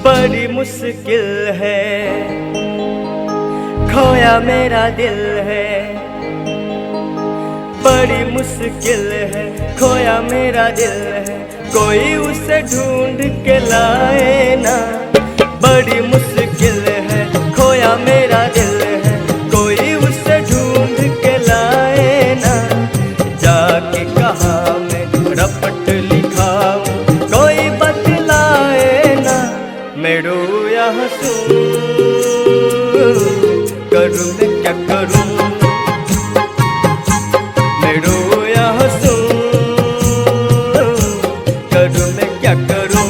बड़ी मुश्किल है, खोया मेरा दिल है। बड़ी मुश्किल है, खोया मेरा दिल है, कोई उसे ढूंढ के लाए ना। बड़ी मुश्किल है, खोया मेरा दिल है, कोई उसे ढूंढ के लाए ना। जाके कहाँ मैं रपट लिखाऊं, कोई बतलाए ना। मैं रो या हंसूं, करूं मैं क्या करूं। मैं रो या हंसूं, करूं मैं क्या करूं।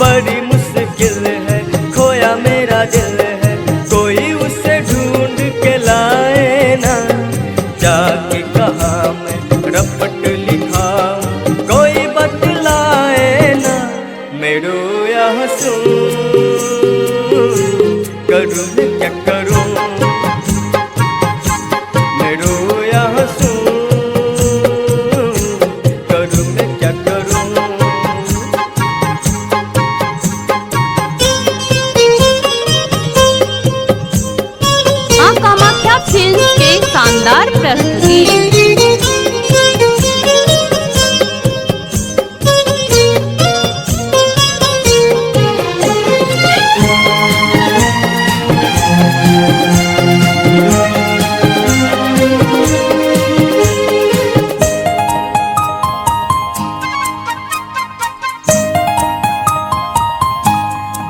बड़ी मुश्किल है, खोया मेरा दिल है, कोई उसे ढूंढ के लाए ना। जाके कहाँ मैं रपट लिखाऊं, कोई बतलाए ना। मैं रो या हंसूं, करूं मैं क्या करूं। मैं रो या हंसूं, करूं मैं क्या करूं। मां कामाख्या फिल्म के शानदार प्रस्तुति।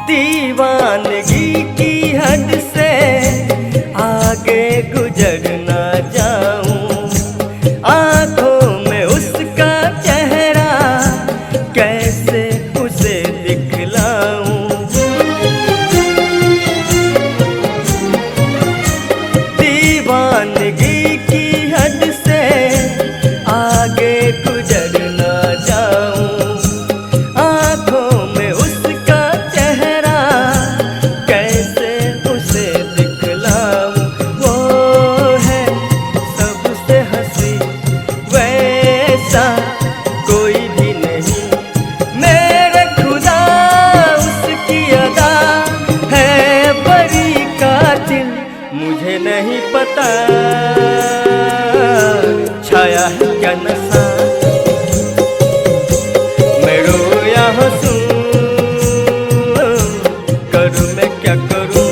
दीवानगी की हद से आगे गुजर ना जाऊं, आंखों में उसका चेहरा कैसे उसे दिखलाऊं। दीवानगी की हद से आगे गुजर ना जाऊं, आंखों में उसका चेहरा कैसे उसे दिखलाऊं। वो है सबसे हंसी, वैसा कोई भी नहीं। मेरे खुदा उसकी अदा है बड़ी कातिल, मुझे नहीं पता छाया है क्या नशा। मैं रो या हंसूं, करूं मैं क्या करूं।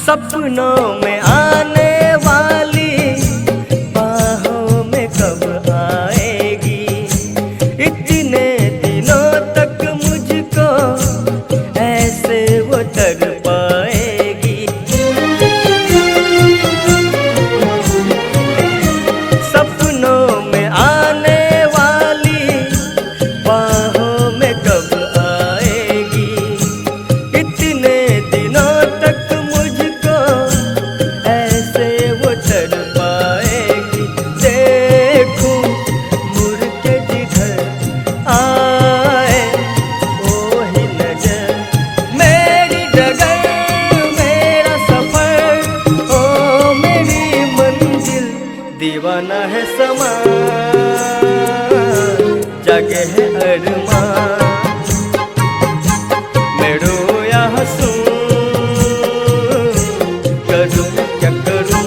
सपनों में आने वाली बाहों में कब आएगी। इतने दिनों तक मुझको ऐसे वो तर पाएगी। सपनों में आने वाली बाहों में कब आएगी। इतने दिनों तक ऐसे वो तर पाएगी। देखूं मुड़ के जिधर आए वो ही नजर, मेरी डगर मेरा सफर, ओ मेरी मंजिल। दीवाना है समा, जागे है अरमान। मैं रो या हंसूं, करूं मैं क्या करूं।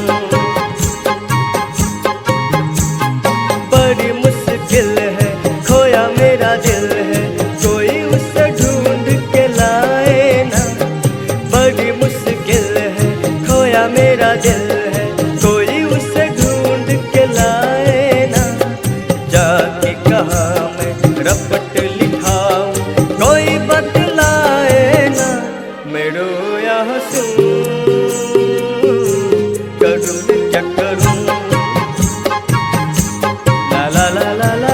बड़ी मुश्किल है, खोया मेरा दिल है, कोई उसे ढूंढ के लाए ना। बड़ी मुश्किल है, खोया मेरा दिल है, कोई उसे ढूंढ के लाए ना। जाके कहाँ मैं रपट लिखाऊं, कोई बतलाए ना। मैं रो या हंसूं, करूं मैं क्या करूं। ला ला ला ला ला।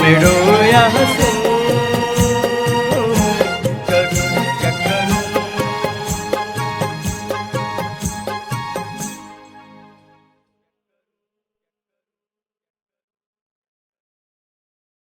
मैं रोया हंस